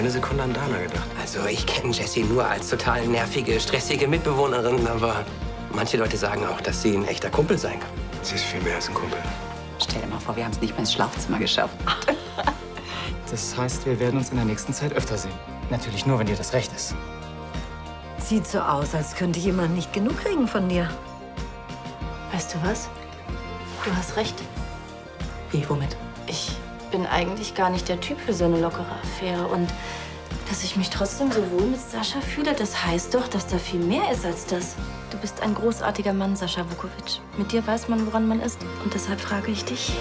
keine Sekunde an Dana gedacht. Also ich kenne Jessie nur als total nervige, stressige Mitbewohnerin, aber manche Leute sagen auch, dass sie ein echter Kumpel sein kann. Sie ist viel mehr als ein Kumpel. Stell dir mal vor, wir haben es nicht mehr ins Schlafzimmer geschafft. Das heißt, wir werden uns in der nächsten Zeit öfter sehen. Natürlich nur, wenn dir das recht ist. Sieht so aus, als könnte jemand nicht genug kriegen von dir. Weißt du was? Du hast recht. Wie, womit? Ich bin eigentlich gar nicht der Typ für so eine lockere Affäre. Und dass ich mich trotzdem so wohl mit Sascha fühle, das heißt doch, dass da viel mehr ist als das. Du bist ein großartiger Mann, Sascha Vukovic. Mit dir weiß man, woran man ist. Und deshalb frage ich dich,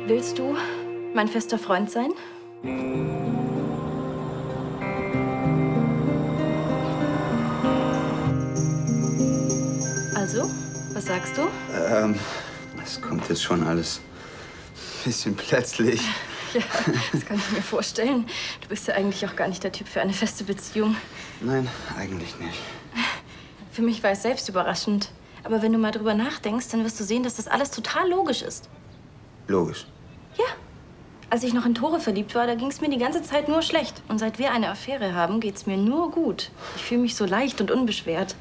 willst du mein fester Freund sein? Also, was sagst du? Das kommt jetzt schon alles ein bisschen plötzlich. Ja, das kann ich mir vorstellen. Du bist ja eigentlich auch gar nicht der Typ für eine feste Beziehung. Nein, eigentlich nicht. Für mich war es selbst überraschend. Aber wenn du mal drüber nachdenkst, dann wirst du sehen, dass das alles total logisch ist. Logisch. Ja. Als ich noch in Tore verliebt war, da ging es mir die ganze Zeit nur schlecht. Und seit wir eine Affäre haben, geht's mir nur gut. Ich fühle mich so leicht und unbeschwert.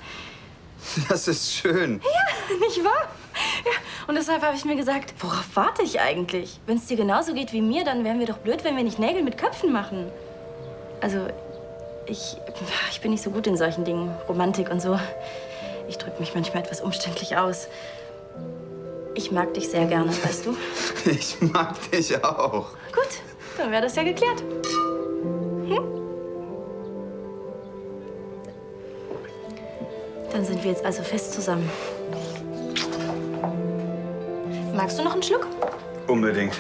Das ist schön. Ja, nicht wahr? Ja, und deshalb habe ich mir gesagt, worauf warte ich eigentlich? Wenn es dir genauso geht wie mir, dann wären wir doch blöd, wenn wir nicht Nägel mit Köpfen machen. Also, ich bin nicht so gut in solchen Dingen, Romantik und so. Ich drücke mich manchmal etwas umständlich aus. Ich mag dich sehr gerne, weißt du? Ich mag dich auch. Gut, dann wäre das ja geklärt. Dann sind wir jetzt also fest zusammen. Magst du noch einen Schluck? Unbedingt.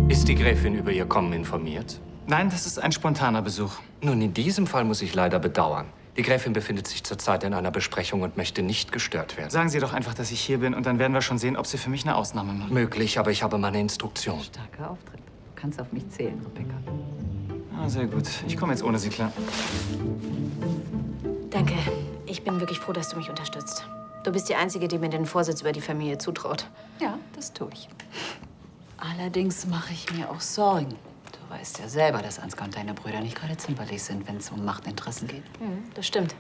Ist die Gräfin über ihr Kommen informiert? Nein, das ist ein spontaner Besuch. Nun, in diesem Fall muss ich leider bedauern. Die Gräfin befindet sich zurzeit in einer Besprechung und möchte nicht gestört werden. Sagen Sie doch einfach, dass ich hier bin und dann werden wir schon sehen, ob Sie für mich eine Ausnahme machen. Möglich, aber ich habe meine Instruktion. Starker Auftritt. Du kannst auf mich zählen, Rebecca. Ah, sehr gut. Ich komme jetzt ohne Sie klar. Danke. Ich bin wirklich froh, dass du mich unterstützt. Du bist die Einzige, die mir den Vorsitz über die Familie zutraut. Ja, das tue ich. Allerdings mache ich mir auch Sorgen. Du weißt ja selber, dass Ansgar und deine Brüder nicht gerade zimperlich sind, wenn es um Machtinteressen geht. Das stimmt.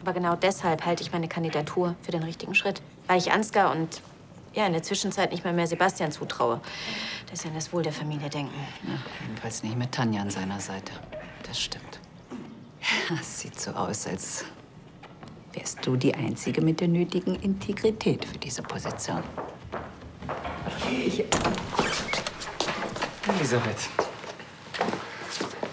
Aber genau deshalb halte ich meine Kandidatur für den richtigen Schritt. Weil ich Ansgar und ja, in der Zwischenzeit nicht mal mehr Sebastian zutraue. Dass sie an das Wohl der Familie denken. Ja, jedenfalls nicht mit Tanja an seiner Seite. Das stimmt. Es sieht so aus, als wärst du die Einzige mit der nötigen Integrität für diese Position. Elisabeth.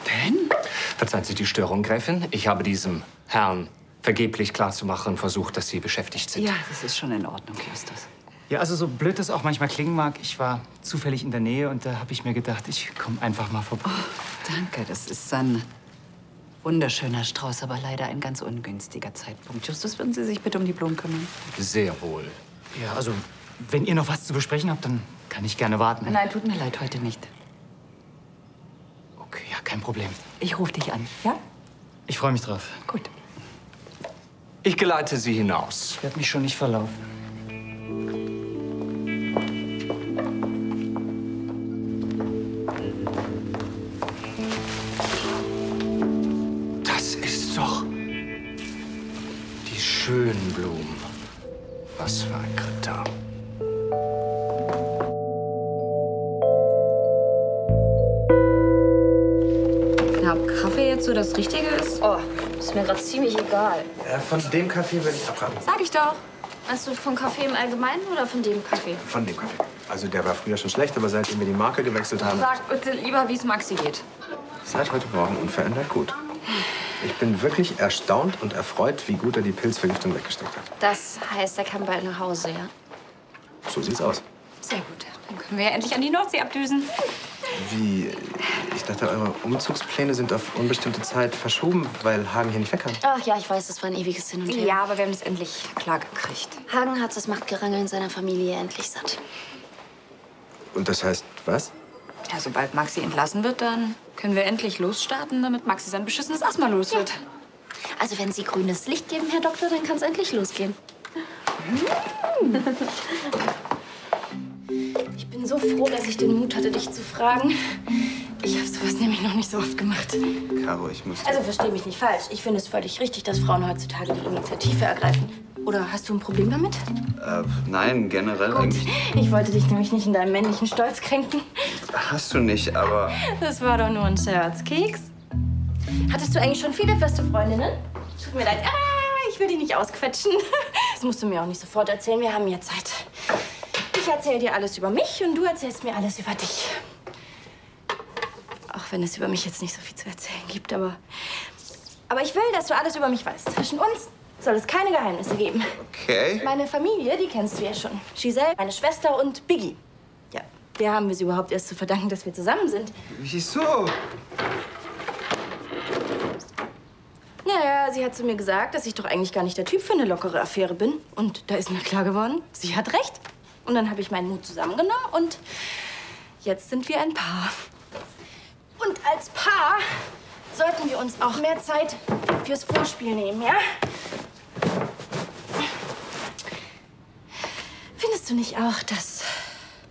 Ben? Verzeihen Sie die Störung, Gräfin. Ich habe diesem Herrn vergeblich klarzumachen versucht, dass Sie beschäftigt sind. Ja, das ist schon in Ordnung, Justus. Ja, also so blöd das auch manchmal klingen mag, ich war zufällig in der Nähe und da habe ich mir gedacht, ich komme einfach mal vorbei. Oh, danke, das ist ein wunderschöner Strauß, aber leider ein ganz ungünstiger Zeitpunkt. Justus, würden Sie sich bitte um die Blumen kümmern? Sehr wohl. Ja, also wenn ihr noch was zu besprechen habt, dann kann ich gerne warten. Nein, tut mir leid, heute nicht. Okay, ja, kein Problem. Ich rufe dich an, ja? Ich freue mich drauf. Gut. Ich geleite Sie hinaus. Ich werde mich schon nicht verlaufen. Das ist doch die schönen Blumen. Was für ein Kritter. Na, ob Kaffee jetzt so das Richtige ist? Oh, ist mir gerade ziemlich egal. Von dem Kaffee würde ich abraten. Sag ich doch. Meinst du von Kaffee im Allgemeinen oder von dem Kaffee? Von dem Kaffee. Also der war früher schon schlecht, aber seitdem wir die Marke gewechselt haben, Sag bitte lieber, wie es Maxi geht. seit heute Morgen unverändert gut. Ich bin wirklich erstaunt und erfreut, wie gut er die Pilzvergiftung weggesteckt hat. Das heißt, er kann bald nach Hause, ja? So sieht's aus. Sehr gut. Dann können wir ja endlich an die Nordsee abdüsen. Wie? Ich dachte, eure Umzugspläne sind auf unbestimmte Zeit verschoben, weil Hagen hier nicht weg kann. Ach ja, ich weiß, das war ein ewiges Hin und Her. Ja, aber wir haben es endlich klar gekriegt. Hagen hat das Machtgerangel in seiner Familie endlich satt. Und das heißt was? Ja, sobald Maxi entlassen wird, dann können wir endlich losstarten, damit Maxi sein beschissenes Asthma los wird. Also wenn Sie grünes Licht geben, Herr Doktor, dann kann es endlich losgehen. so froh, dass ich den Mut hatte, dich zu fragen. Ich habe sowas nämlich noch nicht so oft gemacht. Caro, ich muss... Also versteh mich nicht falsch. Ich finde es völlig richtig, dass Frauen heutzutage die Initiative ergreifen. Oder hast du ein Problem damit? Nein, generell Gut. eigentlich... Ich wollte dich nämlich nicht in deinem männlichen Stolz kränken. Hast du nicht, aber... Das war doch nur ein Scherz. Keks? Hattest du eigentlich schon viele feste Freundinnen? Tut mir leid. Ich will die nicht ausquetschen. Das musst du mir auch nicht sofort erzählen. Wir haben ja Zeit. Ich erzähle dir alles über mich und du erzählst mir alles über dich. Auch wenn es über mich jetzt nicht so viel zu erzählen gibt, aber ich will, dass du alles über mich weißt. Zwischen uns soll es keine Geheimnisse geben. Okay. Meine Familie, die kennst du ja schon. Giselle, meine Schwester und Biggie. Ja, der haben wir sie überhaupt erst zu verdanken, dass wir zusammen sind. Wieso? Naja, sie hat zu mir gesagt, dass ich doch eigentlich gar nicht der Typ für eine lockere Affäre bin. Und da ist mir klar geworden, sie hat recht. Und dann habe ich meinen Mut zusammengenommen und jetzt sind wir ein Paar. Und als Paar sollten wir uns auch mehr Zeit fürs Vorspiel nehmen, ja? Findest du nicht auch, dass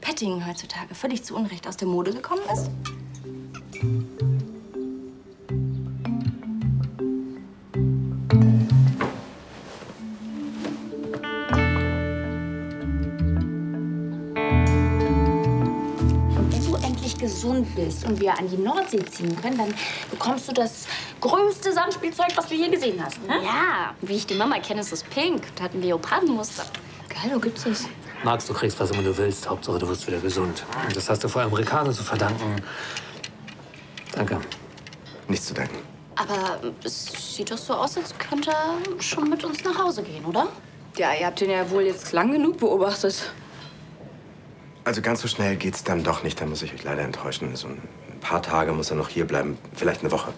Petting heutzutage völlig zu Unrecht aus der Mode gekommen ist? Gesund bist und wir an die Nordsee ziehen können, dann bekommst du das größte Sandspielzeug, was du je gesehen hast. Ne? Ja, wie ich die Mama kenne, ist es pink. Da hat ein Leopardenmuster. Geil, wo gibt's das? Max, du kriegst, was immer du willst. Hauptsache, du wirst wieder gesund. Und das hast du vor Amerikanern zu verdanken. Danke. Nichts zu danken. Aber es sieht doch so aus, als könnte er schon mit uns nach Hause gehen, oder? Ja, ihr habt ihn ja wohl jetzt lang genug beobachtet. Also ganz so schnell geht's dann doch nicht. Da muss ich euch leider enttäuschen. So ein paar Tage muss er noch hier bleiben. Vielleicht eine Woche.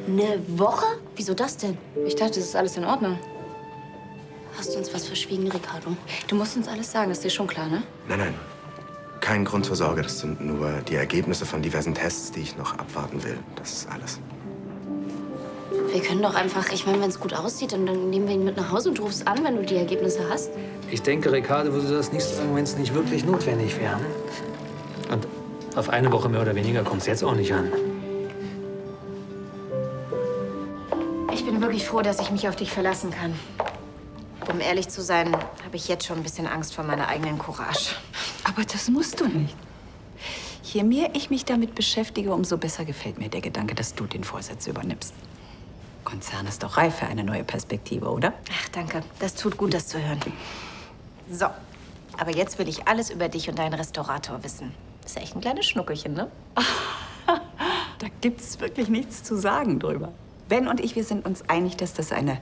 Eine Woche? Wieso das denn? Ich dachte, das ist alles in Ordnung. Hast du uns was verschwiegen, Ricardo? Du musst uns alles sagen, ist dir schon klar, ne? Nein, nein. Kein Grund zur Sorge. Das sind nur die Ergebnisse von diversen Tests, die ich noch abwarten will. Das ist alles. Wir können doch einfach, ich meine, wenn es gut aussieht, dann nehmen wir ihn mit nach Hause und rufst an, wenn du die Ergebnisse hast. Ich denke, Ricardo würde das nicht sagen, wenn es nicht wirklich notwendig wäre. Und auf eine Woche mehr oder weniger kommt es jetzt auch nicht an. Ich bin wirklich froh, dass ich mich auf dich verlassen kann. Um ehrlich zu sein, habe ich jetzt schon ein bisschen Angst vor meiner eigenen Courage. Aber das musst du nicht. Je mehr ich mich damit beschäftige, umso besser gefällt mir der Gedanke, dass du den Vorsitz übernimmst. Konzern ist doch reif für eine neue Perspektive, oder? Ach, danke. Das tut gut, das zu hören. So, aber jetzt will ich alles über dich und deinen Restaurator wissen. Ist ja echt ein kleines Schnuckelchen, ne? Da gibt's wirklich nichts zu sagen drüber. Ben und ich, wir sind uns einig, dass das eine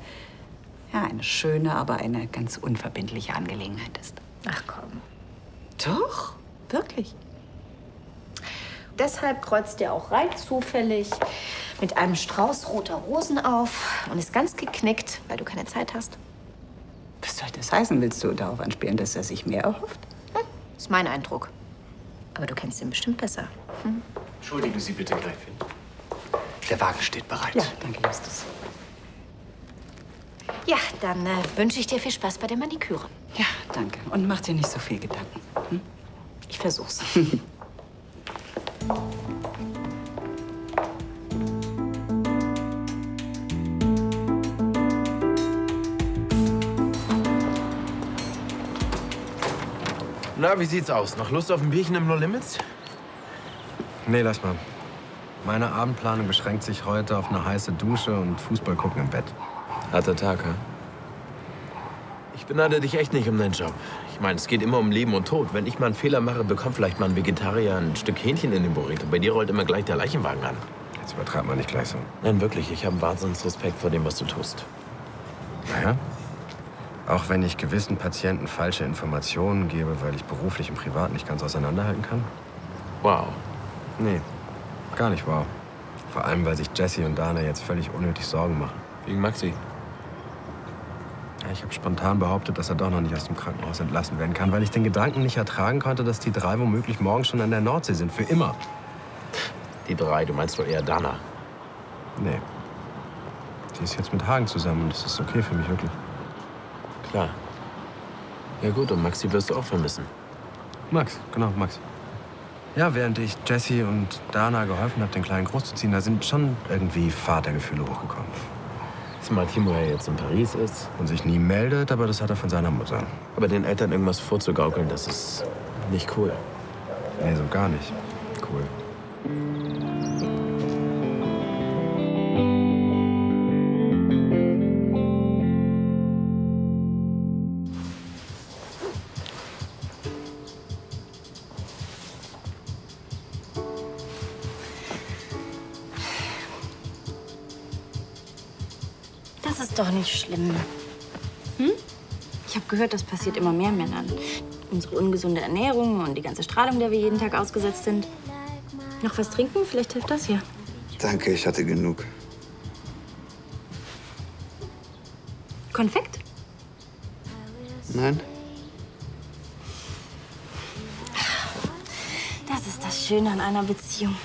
schöne, aber eine ganz unverbindliche Angelegenheit ist. Ach komm. Doch, wirklich. Deshalb kreuzt er auch rein zufällig mit einem Strauß roter Rosen auf und ist ganz geknickt, weil du keine Zeit hast. Was soll das heißen? Willst du darauf anspielen, dass er sich mehr erhofft? Ist mein Eindruck. Aber du kennst ihn bestimmt besser. Entschuldigen Sie bitte, Gräfin. Der Wagen steht bereit. Ja, danke, Justus. Ja, dann wünsche ich dir viel Spaß bei der Maniküre. Ja, danke. Und mach dir nicht so viel Gedanken. Hm? Ich versuch's. Na, wie sieht's aus? Noch Lust auf ein Bierchen im No Limits? Nee, lass mal. Meine Abendplanung beschränkt sich heute auf eine heiße Dusche und Fußball gucken im Bett. Harter Tag, ha? Ich beneide dich echt nicht um deinen Job. Ich meine, es geht immer um Leben und Tod. Wenn ich mal einen Fehler mache, bekommt vielleicht mal ein Vegetarier ein Stück Hähnchen in den Burrito. Bei dir rollt immer gleich der Leichenwagen an. Jetzt übertreibt man nicht gleich so. Nein, wirklich. Ich habe Wahnsinnsrespekt vor dem, was du tust. Naja. Auch wenn ich gewissen Patienten falsche Informationen gebe, weil ich beruflich und privat nicht ganz auseinanderhalten kann? Wow. Nee, gar nicht wow. Vor allem, weil sich Jessie und Dana jetzt völlig unnötig Sorgen machen. Wegen Maxi? Ja, ich habe spontan behauptet, dass er doch noch nicht aus dem Krankenhaus entlassen werden kann, weil ich den Gedanken nicht ertragen konnte, dass die drei womöglich morgen schon an der Nordsee sind. Für immer. Die drei? Du meinst wohl eher Dana? Nee. Die ist jetzt mit Hagen zusammen und das ist okay für mich, wirklich. Klar. Ja gut, und Maxi wirst du auch vermissen. Max, genau, Max. Ja, während ich Jessie und Dana geholfen habe, den Kleinen großzuziehen, da sind schon irgendwie Vatergefühle hochgekommen. Zumal Timo ja jetzt in Paris ist. Und sich nie meldet, aber das hat er von seiner Mutter. Aber den Eltern irgendwas vorzugaukeln, das ist nicht cool. Nee, so gar nicht. Cool. Das ist doch nicht schlimm. Hm? Ich habe gehört, das passiert immer mehr Männern. Unsere ungesunde Ernährung und die ganze Strahlung, der wir jeden Tag ausgesetzt sind. Noch was trinken? Vielleicht hilft das hier. Danke, ich hatte genug. Konfekt? Nein? Das ist das Schöne an einer Beziehung.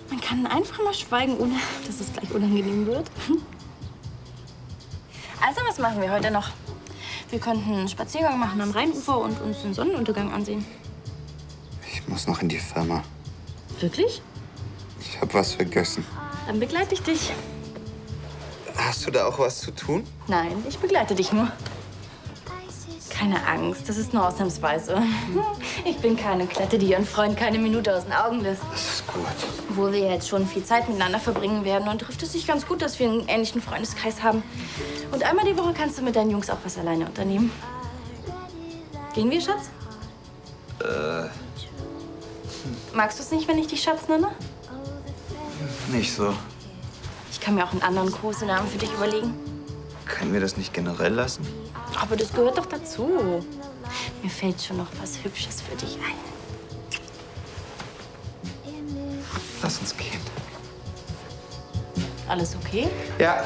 Man kann einfach mal schweigen, ohne dass es gleich unangenehm wird. Also, was machen wir heute noch? Wir könnten einen Spaziergang machen am Rheinufer und uns den Sonnenuntergang ansehen. Ich muss noch in die Firma. Wirklich? Ich habe was vergessen. Dann begleite ich dich. Hast du da auch was zu tun? Nein, ich begleite dich nur. Keine Angst, das ist nur ausnahmsweise. Ich bin keine Klette, die ihren Freund keine Minute aus den Augen lässt. Das ist gut. Wo wir jetzt schon viel Zeit miteinander verbringen werden. Und trifft es sich ganz gut, dass wir einen ähnlichen Freundeskreis haben. Und einmal die Woche kannst du mit deinen Jungs auch was alleine unternehmen. Gehen wir, Schatz? Magst du es nicht, wenn ich dich Schatz nenne? Nicht so. Ich kann mir auch einen anderen Kosenamen für dich überlegen. Können wir das nicht generell lassen? Aber das gehört doch dazu. Mir fällt schon noch was Hübsches für dich ein. Lass uns gehen. Alles okay? Ja.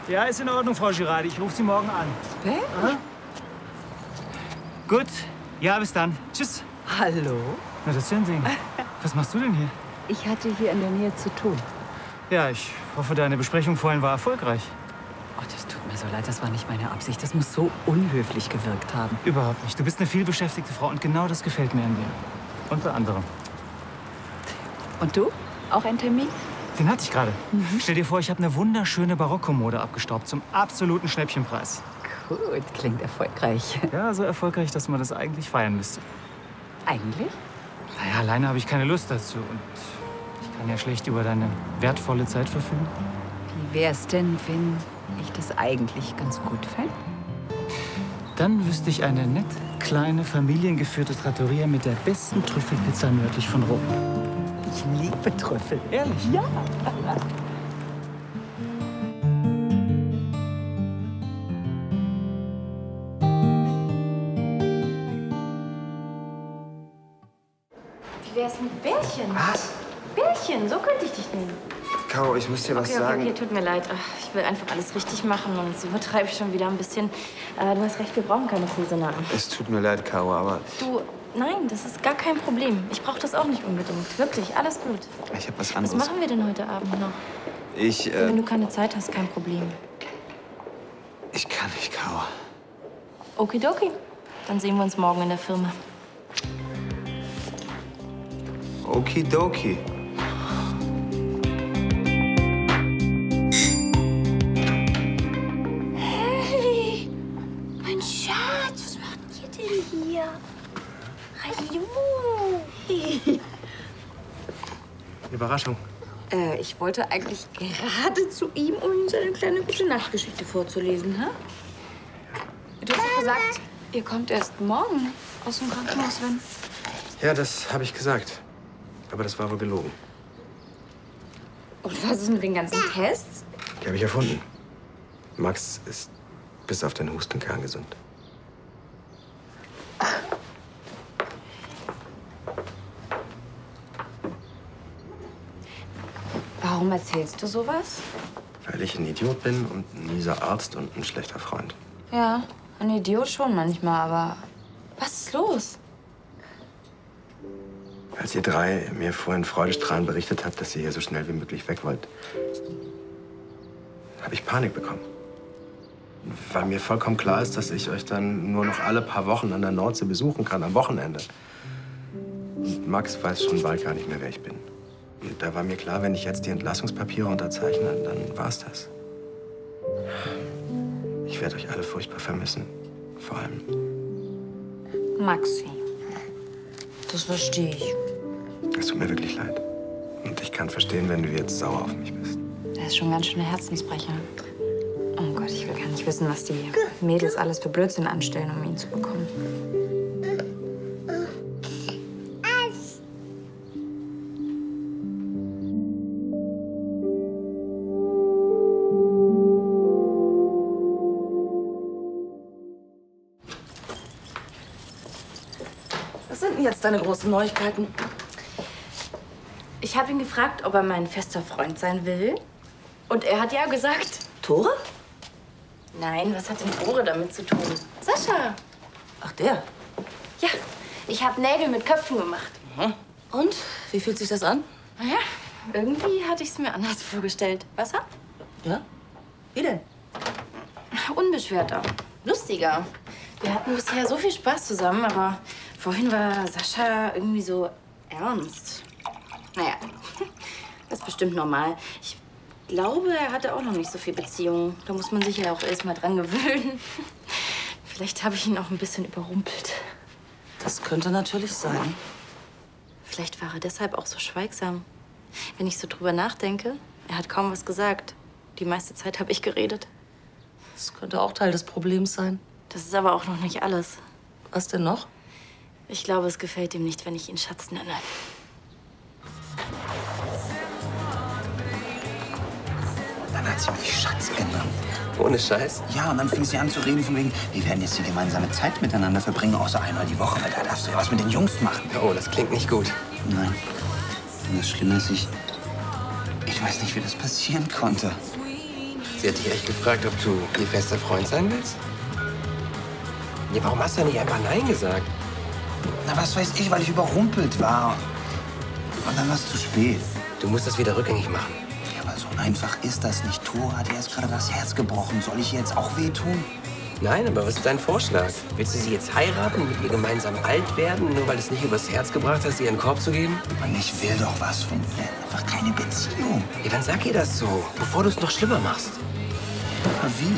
Ja, ist in Ordnung, Frau Girardi. Ich rufe Sie morgen an. Wirklich? Gut. Ja, bis dann. Tschüss. Hallo? Na, das ist ja ein Ding. Was machst du denn hier? Ich hatte hier in der Nähe zu tun. Ja, ich hoffe, deine Besprechung vorhin war erfolgreich. Oh, das tut mir so leid, das war nicht meine Absicht. Das muss so unhöflich gewirkt haben. Überhaupt nicht. Du bist eine vielbeschäftigte Frau und genau das gefällt mir an dir. Unter anderem. Und du? Auch ein Termin? Den hatte ich gerade. Stell dir vor, ich habe eine wunderschöne Barockkommode abgestaubt zum absoluten Schnäppchenpreis. Gut, klingt erfolgreich. Ja, so erfolgreich, dass man das eigentlich feiern müsste. Eigentlich? Naja, alleine habe ich keine Lust dazu. Und ich kann ja schlecht über deine wertvolle Zeit verfügen. Wie wär's denn, wenn ich das eigentlich ganz gut fände? Dann wüsste ich eine nett, kleine, familiengeführte Trattoria mit der besten Trüffelpizza nördlich von Rom. Ich liebe Trüffel. Ehrlich? Ja. Wie wär's mit Bärchen? Was? Bärchen, so könnte ich dich nehmen. Caro, ich muss dir was sagen. Okay, tut mir leid. Ach, ich will einfach alles richtig machen und jetzt übertreibe ich schon wieder ein bisschen. Du hast recht, wir brauchen keine Kosenamen. Es tut mir leid, Caro, aber Du, nein, das ist gar kein Problem. Ich brauche das auch nicht unbedingt. Wirklich, alles gut. ich habe was Was anderes. machen wir denn heute Abend noch? Ich Wenn du keine Zeit hast, kein Problem. kann nicht, Caro. Okidoki. Dann sehen wir uns morgen in der Firma. Okidoki. Hey, mein Schatz, was macht ihr denn hier? Hallo. Überraschung. Ich wollte eigentlich gerade zu ihm, um ihm seine kleine Gute-Nacht-Geschichte vorzulesen, hä? Du hast doch gesagt, ihr kommt erst morgen aus dem Krankenhaus, wenn... Ja, das habe ich gesagt. Aber das war wohl gelogen. Und was ist mit den ganzen Tests? Die habe ich erfunden. Max ist bis auf den Husten kerngesund. Warum erzählst du sowas? Weil ich ein Idiot bin und ein mieser Arzt und ein schlechter Freund. Ja, ein Idiot schon manchmal, aber was ist los? Als ihr drei mir vorhin freudestrahlend berichtet habt, dass ihr hier so schnell wie möglich weg wollt, habe ich Panik bekommen. Weil mir vollkommen klar ist, dass ich euch dann nur noch alle paar Wochen an der Nordsee besuchen kann, am Wochenende. Und Max weiß schon bald gar nicht mehr, wer ich bin. Und da war mir klar, wenn ich jetzt die Entlassungspapiere unterzeichne, dann war's das. Ich werde euch alle furchtbar vermissen. Vor allem. Maxi, das verstehe ich. Es tut mir wirklich leid. Und ich kann verstehen, wenn du jetzt sauer auf mich bist. Der ist schon ganz schön ein Herzensbrecher. Oh Gott, ich will gar nicht wissen, was die Mädels alles für Blödsinn anstellen, um ihn zu bekommen. Was sind denn jetzt deine großen Neuigkeiten? Ich habe ihn gefragt, ob er mein fester Freund sein will. Und er hat ja gesagt. Tore? Nein, was hat denn Tore damit zu tun? Sascha. Ach, der? Ja, ich habe Nägel mit Köpfen gemacht. Und? Wie fühlt sich das an? Naja, irgendwie hatte ich es mir anders vorgestellt. Wasser? Ja? Wie denn? Unbeschwerter. Lustiger. Wir hatten bisher so viel Spaß zusammen, aber vorhin war Sascha irgendwie so ernst. Naja, das ist bestimmt normal. Ich glaube, er hatte auch noch nicht so viel Beziehungen. Da muss man sich ja auch erst mal dran gewöhnen. Vielleicht habe ich ihn auch ein bisschen überrumpelt. Das könnte natürlich sein. Vielleicht war er deshalb auch so schweigsam. Wenn ich so drüber nachdenke, er hat kaum was gesagt. Die meiste Zeit habe ich geredet. Das könnte auch Teil des Problems sein. Das ist aber auch noch nicht alles. Was denn noch? Ich glaube, es gefällt ihm nicht, wenn ich ihn Schatz nenne. Dann hat sie mich Schatz genannt. Ohne Scheiß? Ja, und dann fing sie an zu reden von wegen, wir werden jetzt die gemeinsame Zeit miteinander verbringen, außer einmal die Woche, weil da darfst du ja was mit den Jungs machen. Oh, das klingt nicht gut. Nein. Und das Schlimme ist, ich weiß nicht, wie das passieren konnte. Sie hat dich echt gefragt, ob du ihr fester Freund sein willst? Ja, warum hast du nicht einfach Nein gesagt? Na, was weiß ich, weil ich überrumpelt war. Und dann war es zu spät. Du musst das wieder rückgängig machen. Ja, aber so einfach ist das nicht. Tore hat ihr erst gerade das Herz gebrochen. Soll ich ihr jetzt auch wehtun? Nein, aber was ist dein Vorschlag? Willst du sie jetzt heiraten und mit ihr gemeinsam alt werden, nur weil du es nicht übers Herz gebracht hast, ihr einen Korb zu geben? Mann, ich will doch was von ihr. Einfach keine Beziehung. Ja, dann sag ihr das so, bevor du es noch schlimmer machst. Aber wie?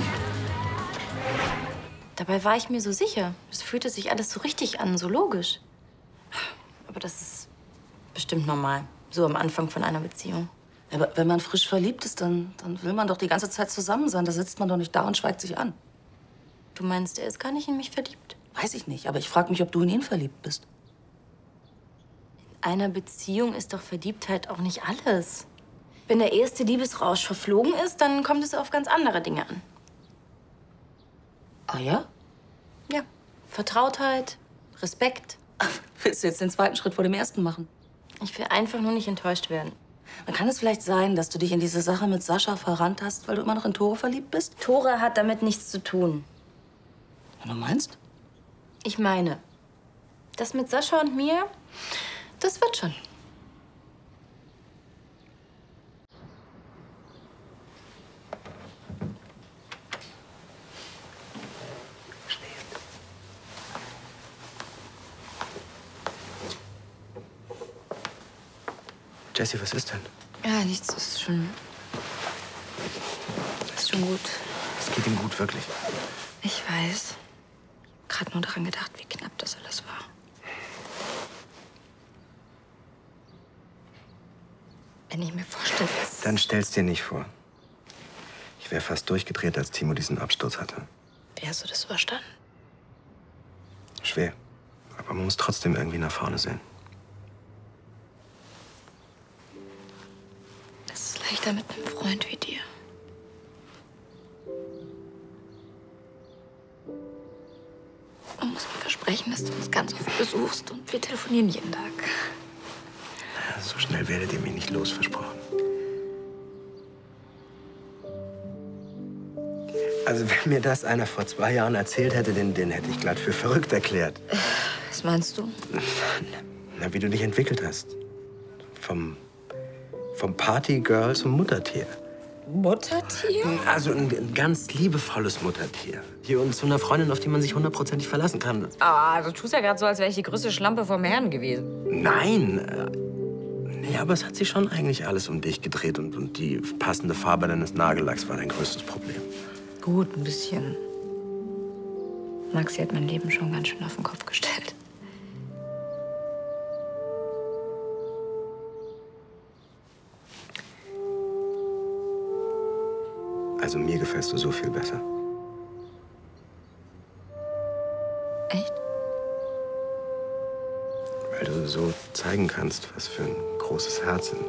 Dabei war ich mir so sicher. Es fühlte sich alles so richtig an, so logisch. Aber das ist bestimmt normal. So am Anfang von einer Beziehung. Aber wenn man frisch verliebt ist, dann will man doch die ganze Zeit zusammen sein. Da sitzt man doch nicht da und schweigt sich an. Du meinst, er ist gar nicht in mich verliebt? Weiß ich nicht, aber ich frage mich, ob du in ihn verliebt bist. In einer Beziehung ist doch Verliebtheit auch nicht alles. Wenn der erste Liebesrausch verflogen ist, dann kommt es auf ganz andere Dinge an. Ah ja? Ja. Vertrautheit, Respekt. Ach, willst du jetzt den zweiten Schritt vor dem ersten machen? Ich will einfach nur nicht enttäuscht werden. Dann kann es vielleicht sein, dass du dich in diese Sache mit Sascha verrannt hast, weil du immer noch in Tore verliebt bist? Tore hat damit nichts zu tun. Du meinst? Ich meine, das mit Sascha und mir, das wird schon. Jessie, was ist denn? Ja, nichts, ist schon gut. Es geht ihm gut, wirklich. Ich weiß. Gerade nur daran gedacht, wie knapp das alles war. Wenn ich mir vorstelle, Dann stell's dir nicht vor. Ich wäre fast durchgedreht, als Timo diesen Absturz hatte. wie hast du das verstanden? Schwer. Aber man muss trotzdem irgendwie nach vorne sehen. Das ist leichter mit einem Freund wie dir. Du musst mir versprechen, dass du uns ganz oft besuchst und wir telefonieren jeden Tag. So schnell werdet ihr mich nicht los, versprochen. Also, wenn mir das einer vor 2 Jahren erzählt hätte, den hätte ich glatt für verrückt erklärt. Was meinst du? Na, wie du dich entwickelt hast. Vom Partygirl zum Muttertier. Muttertier? Also ein ganz liebevolles Muttertier. Hier und zu einer Freundin, auf die man sich 100%ig verlassen kann. Ah, du tust ja gerade so, als wäre ich die größte Schlampe vom Herrn gewesen. Nein. Nee, aber es hat sich schon eigentlich alles um dich gedreht und die passende Farbe deines Nagellacks war dein größtes Problem. Gut, ein bisschen. Maxi hat mein Leben schon ganz schön auf den Kopf gestellt. Also mir gefällst du so viel besser. Echt? Weil du so zeigen kannst, was für ein großes Herz in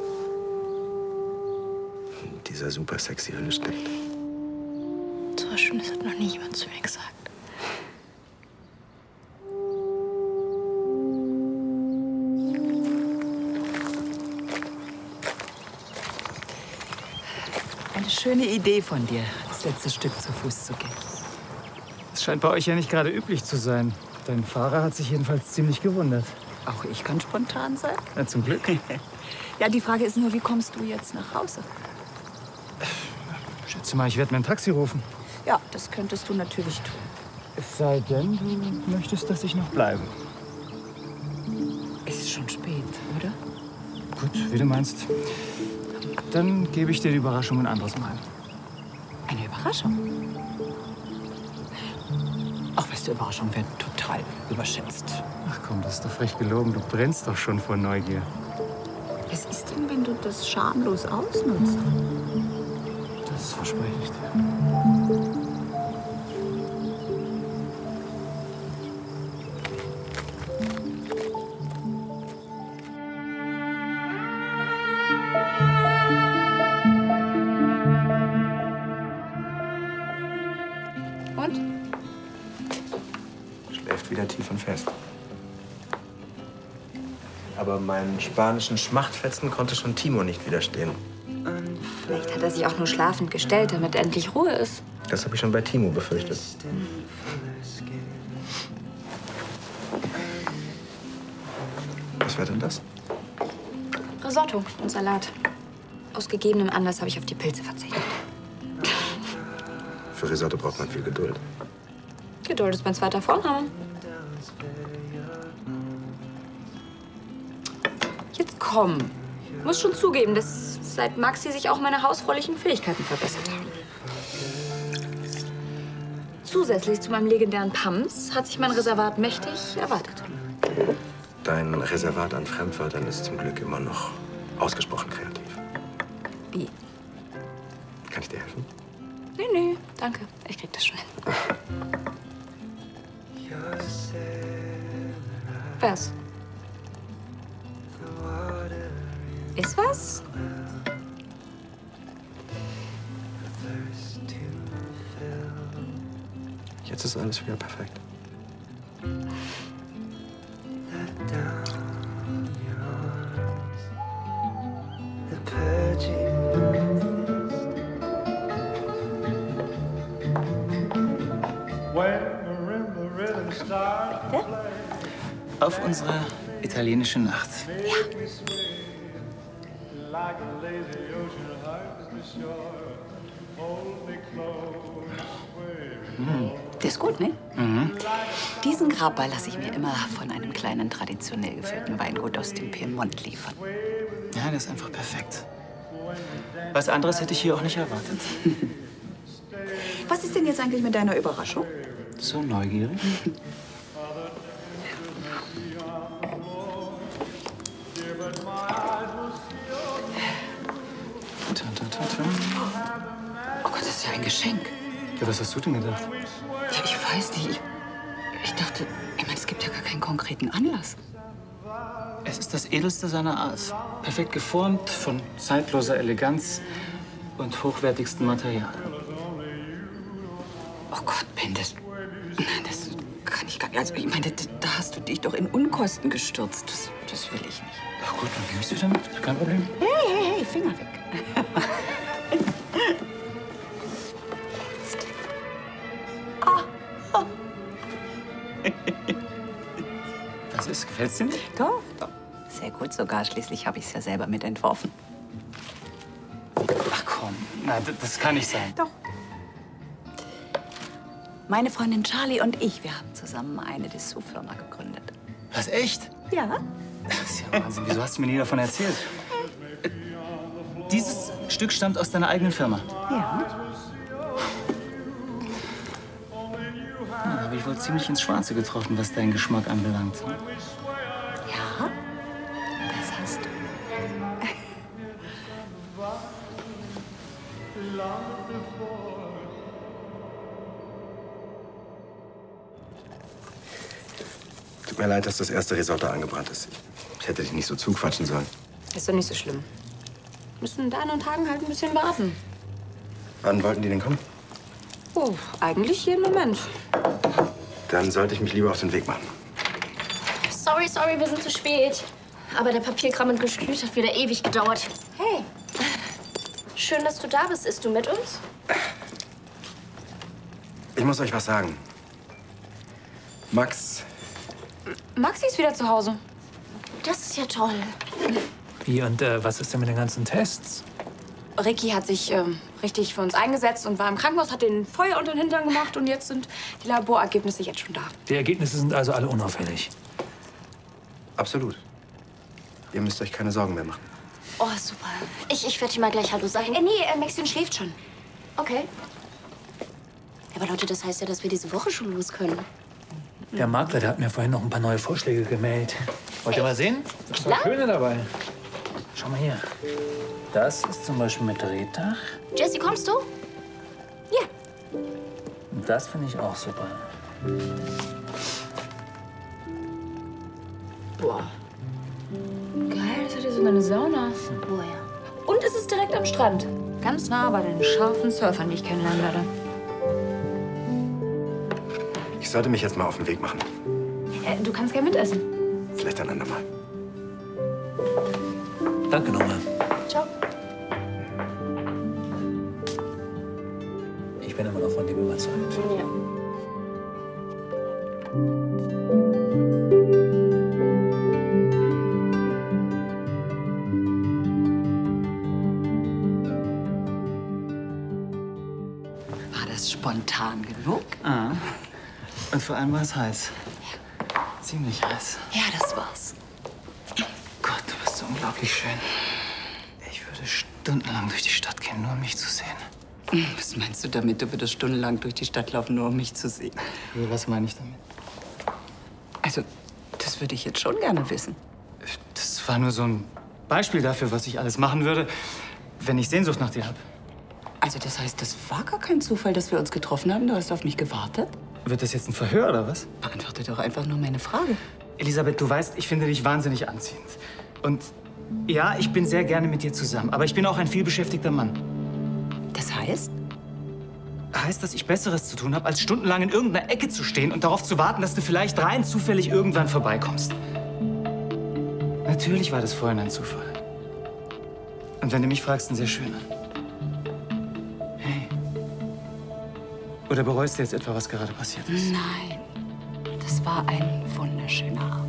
dieser super sexy Hülle steckt. So was Schönes hat noch nie jemand zu mir gesagt. Eine schöne Idee von dir, das letzte Stück zu Fuß zu gehen. Das scheint bei euch ja nicht gerade üblich zu sein. Dein Fahrer hat sich jedenfalls ziemlich gewundert. Auch ich kann spontan sein. Ja, zum Glück. Ja, die Frage ist nur, wie kommst du jetzt nach Hause? Schätze mal, ich werde mir ein Taxi rufen. Ja, das könntest du natürlich tun. Es sei denn, du möchtest, dass ich noch bleibe. Es ist schon spät, oder? Gut, wie du meinst. Dann gebe ich dir die Überraschung ein anderes Mal. Eine Überraschung? Ach, weißt du, Überraschungen werden total überschätzt. Ach komm, das ist doch frech gelogen. Du brennst doch schon vor Neugier. Was ist denn, wenn du das schamlos ausnutzt? Das verspreche ich dir. Und? Schläft wieder tief und fest. Aber meinen spanischen Schmachtfetzen konnte schon Timo nicht widerstehen. Vielleicht hat er sich auch nur schlafend gestellt, damit endlich Ruhe ist. Das habe ich schon bei Timo befürchtet. Was wäre denn das? Risotto und Salat. Aus gegebenem Anlass habe ich auf die Pilze verzichtet. Für Risotto braucht man viel Geduld. Geduld ist mein zweiter Vorname. Jetzt komm. Ich muss schon zugeben, dass seit Maxi sich auch meine hausfräulichen Fähigkeiten verbessert haben. Zusätzlich zu meinem legendären Pams hat sich mein Reservat mächtig erweitert. Dein Reservat an Fremdwörtern ist zum Glück immer noch ausgesprochen kreativ. Wie? Kann ich dir helfen? Nee, danke. Ich krieg das schon hin. Was? Ist was? Jetzt ist alles wieder perfekt. Auf unsere italienische Nacht. Der ist gut, ne? Mhm. Diesen Grappa lasse ich mir immer von einem kleinen, traditionell geführten Weingut aus dem Piemont liefern. Ja, der ist einfach perfekt. Was anderes hätte ich hier auch nicht erwartet. Was ist denn jetzt eigentlich mit deiner Überraschung? So neugierig. Oh Gott, das ist ja ein Geschenk. Ja, was hast du denn gedacht? Ja, ich weiß nicht. Ich dachte, ich meine, es gibt ja gar keinen konkreten Anlass. Es ist das Edelste seiner Art. Perfekt geformt, von zeitloser Eleganz und hochwertigstem Material. Oh Gott, Ben, das kann ich gar nicht. Also, ich meine, da hast du dich doch in Unkosten gestürzt. Das will ich nicht. Ach gut, dann nimmst du damit. Kein Problem. Hey, Finger weg. Was, gefällt's dir nicht? Doch, doch. Sehr gut sogar. Schließlich habe ich es ja selber mitentworfen. Ach komm, na, das kann nicht sein. Doch. Meine Freundin Charlie und ich, wir haben zusammen eine Dessous-Firma gegründet. Was, echt? Ja. Das ist ja Wahnsinn. Wieso hast du mir nie davon erzählt? Dieses Stück stammt aus deiner eigenen Firma? Ja. Da habe ich wohl ziemlich ins Schwarze getroffen, was deinen Geschmack anbelangt. Ja, das hast du. Tut mir leid, dass das erste Risotto angebrannt ist. Ich hätte dich nicht so zuquatschen sollen. Ist doch nicht so schlimm. Müssen da und Tagen halt ein bisschen warten. Wann wollten die denn kommen? Oh, eigentlich jeden Moment. Dann sollte ich mich lieber auf den Weg machen. Sorry, wir sind zu spät. Aber der Papierkram und Gestüt hat wieder ewig gedauert. Hey, schön, dass du da bist. Isst du mit uns? Ich muss euch was sagen. Max. Maxi ist wieder zu Hause. Das ist ja toll. Wie und was ist denn mit den ganzen Tests? Ricky hat sich richtig für uns eingesetzt und war im Krankenhaus, hat den Feuer unter den Hintern gemacht und jetzt sind die Laborergebnisse jetzt schon da. Die Ergebnisse sind also alle unauffällig. Absolut. Ihr müsst euch keine Sorgen mehr machen. Oh, super. Ich werde dir mal gleich Hallo sagen. Maxine schläft schon. Okay. Aber Leute, das heißt ja, dass wir diese Woche schon los können. Der Makler, der hat mir vorhin noch ein paar neue Vorschläge gemeldet. Wollt ihr mal sehen? Da ist Klar. noch Schöne dabei. Schau mal hier. Das ist zum Beispiel mit Drehdach. Jessie, kommst du? Und das finde ich auch super. Boah. Geil, das hat hier sogar eine Sauna. Oh ja. Und es ist direkt am Strand. Ganz nah bei den scharfen Surfern, die ich kennenlernen werde. Ich sollte mich jetzt mal auf den Weg machen. Du kannst gerne mitessen. Vielleicht ein andermal. Danke nochmal. Ciao. Ich bin immer noch von dem überzeugt. Ja. War das spontan genug? Ah. Und vor allem war es heiß. Ziemlich heiß. Ja, das war's. Gott, du bist so unglaublich schön. Ich würde stundenlang durch die Stadt gehen, nur um mich zu sehen. Was meinst du damit? Du würdest stundenlang durch die Stadt laufen, nur um mich zu sehen. Was meine ich damit? Also, das würde ich jetzt schon gerne wissen. Das war nur so ein Beispiel dafür, was ich alles machen würde, wenn ich Sehnsucht nach dir habe. Also, das heißt, das war gar kein Zufall, dass wir uns getroffen haben? Du hast auf mich gewartet? Wird das jetzt ein Verhör oder was? Beantworte doch einfach nur meine Frage. Elisabeth, du weißt, ich finde dich wahnsinnig anziehend. Und ja, ich bin sehr gerne mit dir zusammen, aber ich bin auch ein vielbeschäftigter Mann. Das heißt? Heißt, dass ich Besseres zu tun habe, als stundenlang in irgendeiner Ecke zu stehen und darauf zu warten, dass du vielleicht rein zufällig irgendwann vorbeikommst. Natürlich war das vorhin ein Zufall. Und wenn du mich fragst, ein sehr schöner. Hey. Oder bereust du jetzt etwa, was gerade passiert ist? Nein. Das war ein wunderschöner Abend.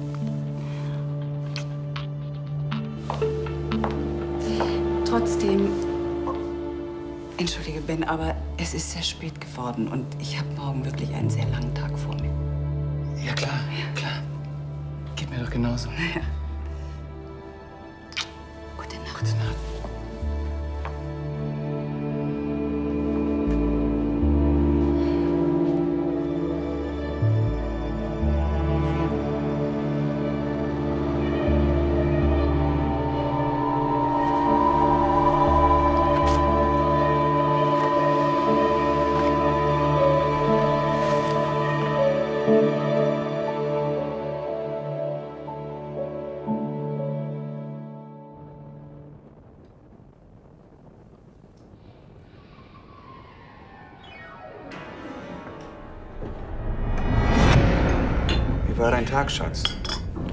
Trotzdem, entschuldige, Ben, aber es ist sehr spät geworden und ich habe morgen wirklich einen sehr langen Tag vor mir. Ja, klar, klar. Geht mir doch genauso. Ja. Gute Nacht. Gute Nacht. Wie war dein Tag, Schatz?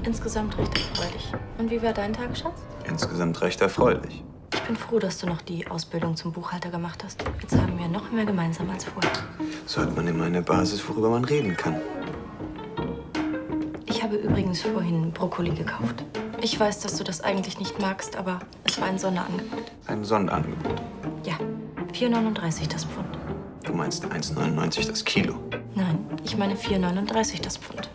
Insgesamt recht erfreulich. Und wie war dein Tag, Schatz? Insgesamt recht erfreulich. Ich bin froh, dass du noch die Ausbildung zum Buchhalter gemacht hast. Jetzt haben wir noch mehr gemeinsam als vorher. So hat man immer eine Basis, worüber man reden kann. Ich habe habe übrigens vorhin Brokkoli gekauft. Ich weiß, dass du das eigentlich nicht magst, aber es war ein Sonderangebot. Ein Sonderangebot. Ja, 4,39 das Pfund. Du meinst 1,99 das Kilo. Nein, ich meine 4,39 das Pfund.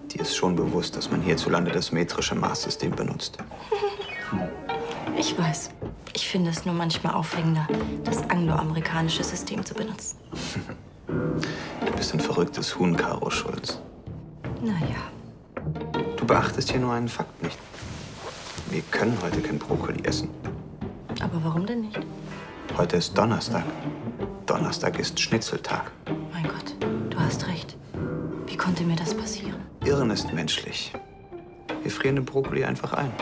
Dir ist schon bewusst, dass man hierzulande das metrische Maßsystem benutzt. Ich weiß. Ich finde es nur manchmal aufregender, das angloamerikanische System zu benutzen. Du bist ein verrücktes Huhn, Karo Schulz. Naja. Du beachtest hier nur einen Fakt nicht. Wir können heute kein Brokkoli essen. Aber warum denn nicht? Heute ist Donnerstag. Donnerstag ist Schnitzeltag. Mein Gott, du hast recht. Wie konnte mir das passieren? Irren ist menschlich. Wir frieren den Brokkoli einfach ein.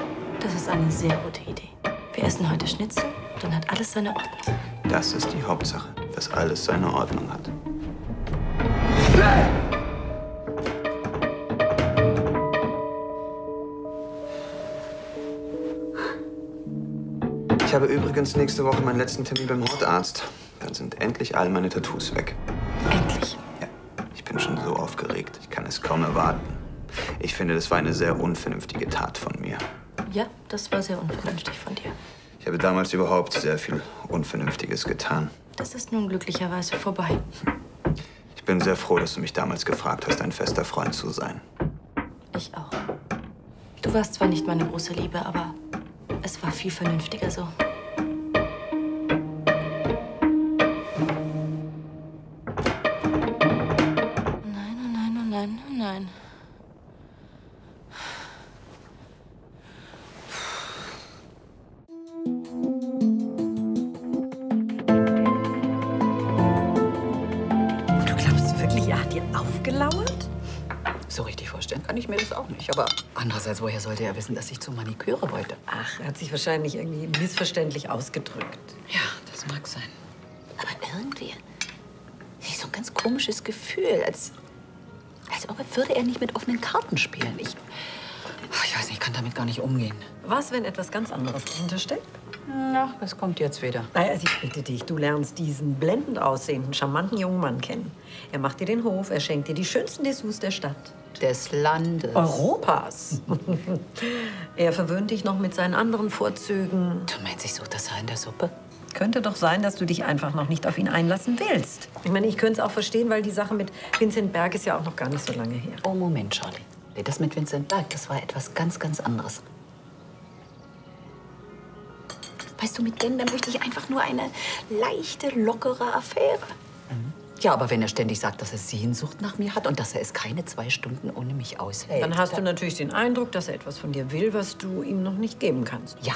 Das ist eine sehr gute Idee. Wir essen heute Schnitzel, dann hat alles seine Ordnung. Das ist die Hauptsache, dass alles seine Ordnung hat. Ich habe übrigens nächste Woche meinen letzten Termin beim Hautarzt. Dann sind endlich all meine Tattoos weg. Endlich? Ja, ich bin schon so aufgeregt. Ich kann es kaum erwarten. Ich finde, das war eine sehr unvernünftige Tat von mir. Ja, das war sehr unvernünftig von dir. Ich habe damals überhaupt sehr viel Unvernünftiges getan. Das ist nun glücklicherweise vorbei. Ich bin sehr froh, dass du mich damals gefragt hast, ein fester Freund zu sein. Ich auch. Du warst zwar nicht meine große Liebe, aber es war viel vernünftiger so. Nein, oh nein, oh nein, oh nein. Du glaubst wirklich, er hat dir aufgelauert? So richtig vorstellen kann ich mir das auch nicht. Aber andererseits, woher sollte er wissen, dass ich zur Maniküre wollte? Ach, er hat sich wahrscheinlich irgendwie missverständlich ausgedrückt. Ja, das mag sein. Aber irgendwie so ein ganz komisches Gefühl, als ob würde er nicht mit offenen Karten spielen. Ich weiß nicht, ich kann damit gar nicht umgehen. Was, wenn etwas ganz anderes dahinter steckt? Ach, das kommt jetzt wieder. Naja, also ich bitte dich, du lernst diesen blendend aussehenden, charmanten jungen Mann kennen. Er macht dir den Hof, er schenkt dir die schönsten Dessous der Stadt. Des Landes. Europas. Er verwöhnt dich noch mit seinen anderen Vorzügen. Du meinst, ich suche das Haar in der Suppe? Könnte doch sein, dass du dich einfach noch nicht auf ihn einlassen willst. Ich meine, ich könnte es auch verstehen, weil die Sache mit Vincent Berg ist ja auch noch gar nicht so lange her. Oh, Moment, Charlie. Nee, das mit Vincent Berg, das war etwas ganz, ganz anderes. Weißt du, mit Ben, da möchte ich einfach nur eine leichte, lockere Affäre. Ja, aber wenn er ständig sagt, dass er Sehnsucht nach mir hat und dass er es keine 2 Stunden ohne mich aushält. Dann hast du natürlich den Eindruck, dass er etwas von dir will, was du ihm noch nicht geben kannst. Ja,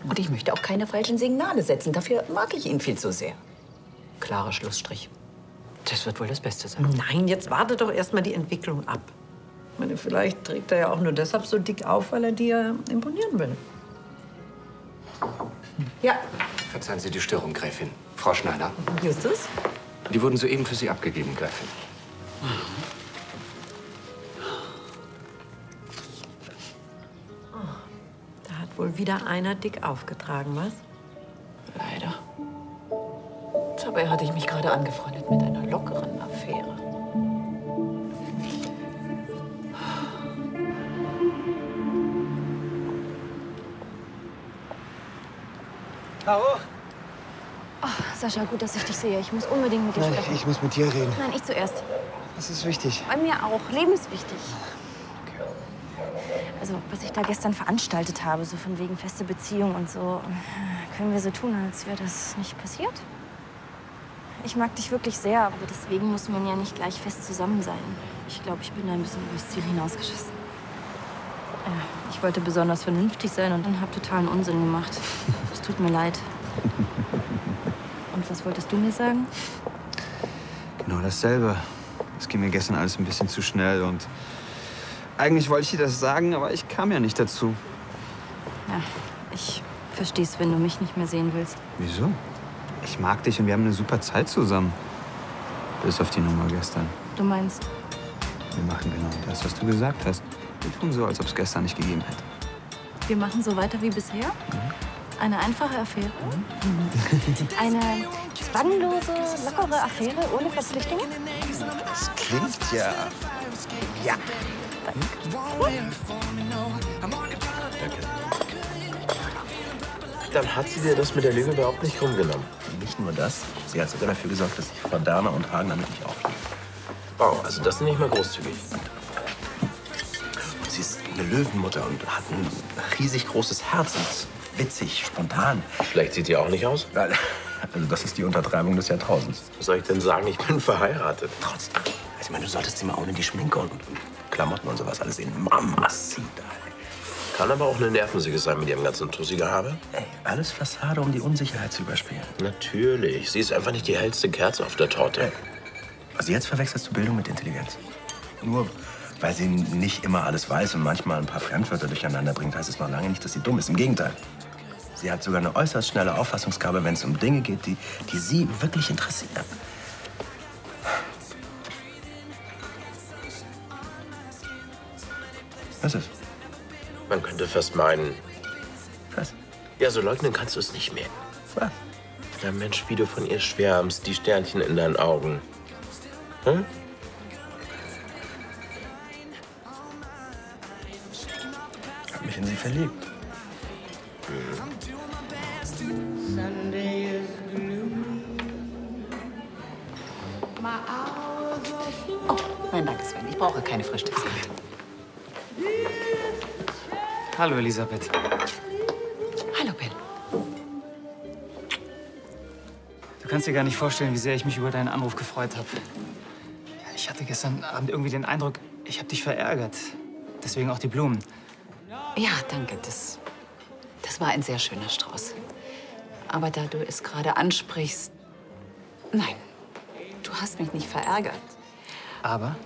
und ich möchte auch keine falschen Signale setzen. Dafür mag ich ihn viel zu sehr. Klarer Schlussstrich. Das wird wohl das Beste sein. Nein, jetzt warte doch erst mal die Entwicklung ab. Ich meine, vielleicht trägt er ja auch nur deshalb so dick auf, weil er dir imponieren will. Ja. Verzeihen Sie die Störung, Gräfin. Frau Schneider. Justus? Die wurden soeben für Sie abgegeben, Gräfin. Da hat wohl wieder einer dick aufgetragen, was? Leider. Dabei hatte ich mich gerade angefreundet mit einer lockeren Affäre. Caro? Oh, Sascha, gut, dass ich dich sehe. Ich muss unbedingt mit dir Nein, sprechen. ich muss mit dir reden. Nein, ich zuerst. Das ist wichtig. Bei mir auch. Lebenswichtig. Also, was ich da gestern veranstaltet habe, so von wegen feste Beziehung und so, können wir so tun, als wäre das nicht passiert? Ich mag dich wirklich sehr, aber deswegen muss man ja nicht gleich fest zusammen sein. Ich glaube, ich bin da ein bisschen übers Ziel hinausgeschossen. Ja, ich wollte besonders vernünftig sein und habe totalen Unsinn gemacht. Es tut mir leid. Und was wolltest du mir sagen? Genau dasselbe. Es ging mir gestern alles ein bisschen zu schnell und eigentlich wollte ich dir das sagen, aber ich kam ja nicht dazu. Ja, ich verstehe es, wenn du mich nicht mehr sehen willst. Wieso? Ich mag dich und wir haben eine super Zeit zusammen. Bis auf die Nummer gestern. Du meinst? Wir machen genau das, was du gesagt hast. Wir tun so, als ob es gestern nicht gegeben hätte. Wir machen so weiter wie bisher? Eine einfache Affäre? Eine zwanglose, lockere Affäre ohne Verpflichtungen? Das klingt ja... Ja. Dann hat sie dir das mit der Lüge überhaupt nicht rumgenommen. Nicht nur das, sie hat sogar dafür gesorgt, dass ich Frau Dahmer und Hagen damit nicht aufnehme. Wow, also das ist nicht mal großzügig. Und sie ist eine Löwenmutter und hat ein riesig großes Herz und ist witzig, spontan. Schlecht sieht die auch nicht aus. Also das ist die Untertreibung des Jahrtausends. Was soll ich denn sagen? Ich bin verheiratet. Trotzdem. Also ich meine, du solltest sie mal ohne die Schminke und Klamotten und sowas alles sehen. Mamacita. Kann aber auch eine Nervensäge sein mit ihrem ganzen Tussi-Gehabe. Ey, alles Fassade, um die Unsicherheit zu überspielen. Natürlich. Sie ist einfach nicht die hellste Kerze auf der Torte. Also jetzt verwechselst du Bildung mit Intelligenz. Nur weil sie nicht immer alles weiß und manchmal ein paar Fremdwörter durcheinander bringt, heißt es noch lange nicht, dass sie dumm ist. Im Gegenteil. Sie hat sogar eine äußerst schnelle Auffassungsgabe, wenn es um Dinge geht, die sie wirklich interessieren. Was ist? Man könnte fast meinen... Was? Ja, so leugnen kannst du es nicht mehr. Was? Na Mensch, wie du von ihr schwärmst, die Sternchen in deinen Augen. Hm? Ich hab mich in sie verliebt. Oh, nein, danke, Sven. Ich brauche keine Frühstückszeit. Hallo, Elisabeth. Hallo, Ben. Du kannst dir gar nicht vorstellen, wie sehr ich mich über deinen Anruf gefreut habe. Ich hatte gestern Abend irgendwie den Eindruck, ich habe dich verärgert. Deswegen auch die Blumen. Ja, danke. Das war ein sehr schöner Strauß. Aber da du es gerade ansprichst... Nein, du hast mich nicht verärgert. Aber?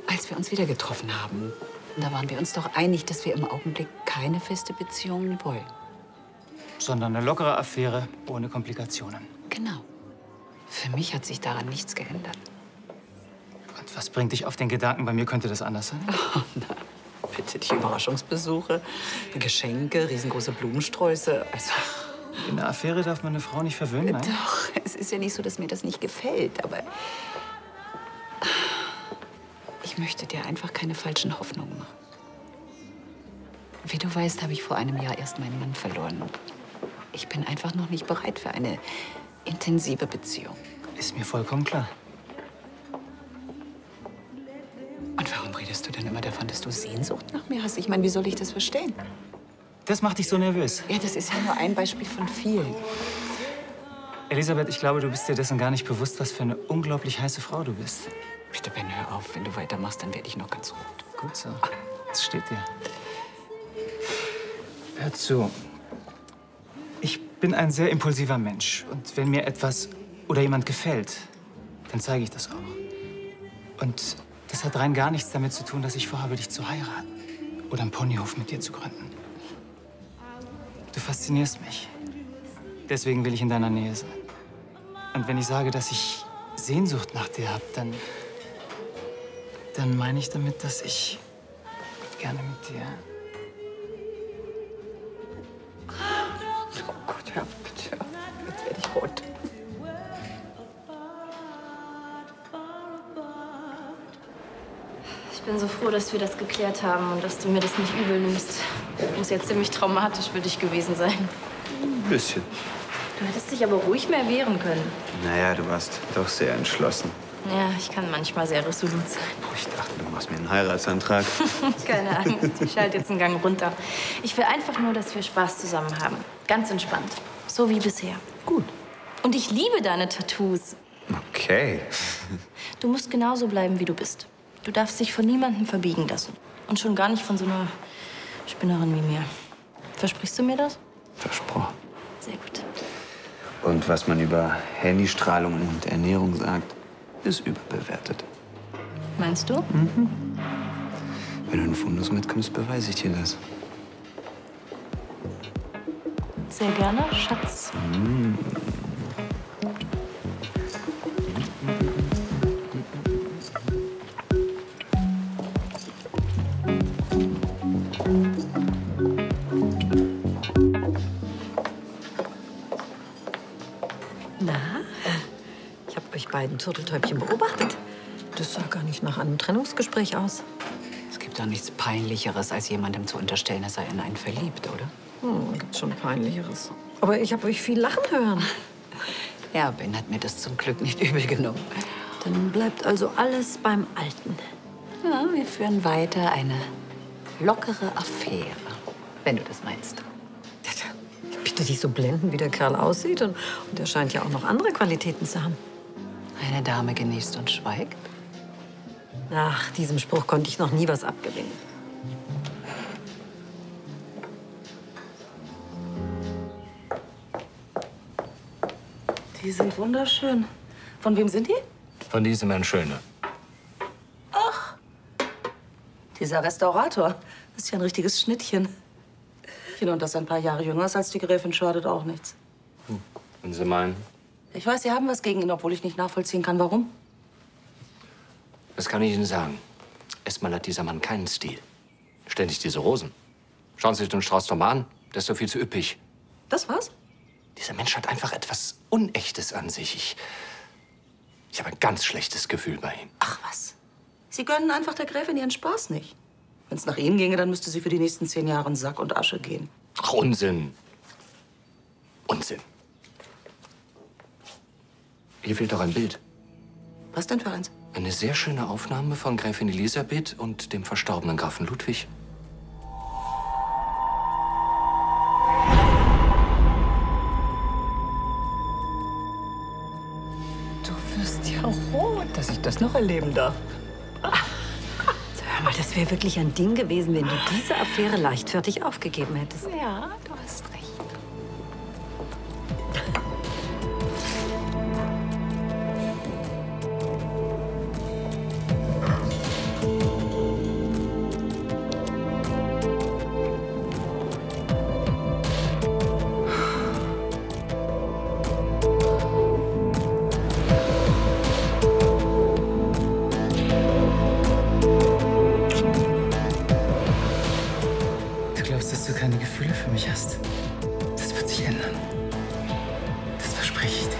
Als wir uns wieder getroffen haben, da waren wir uns doch einig, dass wir im Augenblick keine feste Beziehung wollen. Sondern eine lockere Affäre ohne Komplikationen. Genau. Für mich hat sich daran nichts geändert. Und was bringt dich auf den Gedanken, bei mir könnte das anders sein? Oh, na, bitte die Überraschungsbesuche, Geschenke, riesengroße Blumensträuße. Also, in einer Affäre darf man eine Frau nicht verwöhnen, nein? Doch, es ist ja nicht so, dass mir das nicht gefällt, aber ich möchte dir einfach keine falschen Hoffnungen machen. Wie du weißt, habe ich vor einem Jahr erst meinen Mann verloren. Ich bin einfach noch nicht bereit für eine intensive Beziehung. Ist mir vollkommen klar. Und warum redest du denn immer davon, dass du Sehnsucht nach mir hast? Ich meine, wie soll ich das verstehen? Das macht dich so nervös. Ja, das ist ja nur ein Beispiel von vielen. Elisabeth, ich glaube, du bist dir dessen gar nicht bewusst, was für eine unglaublich heiße Frau du bist. Bitte, Ben, hör auf. Wenn du weitermachst, dann werde ich noch ganz rot. Gut so. Das steht dir. Hör zu. Ich bin ein sehr impulsiver Mensch. Und wenn mir etwas oder jemand gefällt, dann zeige ich das auch. Und das hat rein gar nichts damit zu tun, dass ich vorhabe, dich zu heiraten. Oder einen Ponyhof mit dir zu gründen. Du faszinierst mich. Deswegen will ich in deiner Nähe sein. Und wenn ich sage, dass ich Sehnsucht nach dir habe, dann meine ich damit, dass ich gerne mit dir... Oh Gott, hör bitte. Jetzt werde ich rot. Ich bin so froh, dass wir das geklärt haben und dass du mir das nicht übel nimmst. Muss ja ziemlich traumatisch für dich gewesen sein. Ein bisschen. Du hättest dich aber ruhig mehr wehren können. Naja, du warst doch sehr entschlossen. Ja, ich kann manchmal sehr resolut sein. Ich dachte, du machst mir einen Heiratsantrag. Keine Angst, ich schalte jetzt einen Gang runter. Ich will einfach nur, dass wir Spaß zusammen haben. Ganz entspannt. So wie bisher. Gut. Und ich liebe deine Tattoos. Okay. Du musst genauso bleiben, wie du bist. Du darfst dich von niemandem verbiegen lassen. Und schon gar nicht von so einer Spinnerin wie mir. Versprichst du mir das? Versprochen. Sehr gut. Und was man über Handystrahlung und Ernährung sagt, ist überbewertet. Meinst du? Mhm. Wenn du in Fundus mitkommst, beweise ich dir das. Sehr gerne, Schatz. Mhm. Na, ich habe euch beiden Turteltäubchen beobachtet. das sah gar nicht nach einem Trennungsgespräch aus. Es gibt doch nichts Peinlicheres, als jemandem zu unterstellen, dass er in einen verliebt, oder? Gibt's schon Peinlicheres. Aber ich habe euch viel lachen hören. Ja, Ben hat mir das zum Glück nicht übel genommen. Dann bleibt also alles beim Alten. Ja, wir führen weiter eine lockere Affäre, wenn du das meinst. Bitte dich so blenden, wie der Kerl aussieht. Und er scheint ja auch noch andere Qualitäten zu haben. Eine Dame genießt und schweigt. Ach, diesem Spruch konnte ich noch nie was abgewinnen. Die sind wunderschön. Von wem sind die? Von diesem Herrn Schöne. Ach, dieser Restaurator. Das ist ja ein richtiges Schnittchen. Und das ein paar Jahre jünger ist als die Gräfin, schadet auch nichts. Wenn Sie meinen? Ich weiß, Sie haben was gegen ihn, obwohl ich nicht nachvollziehen kann, warum. Das kann ich Ihnen sagen. Erstmal hat dieser Mann keinen Stil. Ständig diese Rosen. Schauen Sie sich den Strauß doch mal an. Der ist doch viel zu üppig. Das war's? Dieser Mensch hat einfach etwas Unechtes an sich. Ich habe ein ganz schlechtes Gefühl bei ihm. Ach was. Sie gönnen einfach der Gräfin ihren Spaß nicht. Wenn es nach Ihnen ginge, dann müsste sie für die nächsten 10 Jahre in Sack und Asche gehen. Ach, Unsinn. Unsinn. Hier fehlt doch ein Bild. Was denn für eins? Eine sehr schöne Aufnahme von Gräfin Elisabeth und dem verstorbenen Grafen Ludwig. Du wirst ja rot, dass ich das noch erleben darf. Hör mal, das wäre wirklich ein Ding gewesen, wenn du diese Affäre leichtfertig aufgegeben hättest. Ja, du hast recht. Dass du keine Gefühle für mich hast. Das wird sich ändern. Das verspreche ich dir.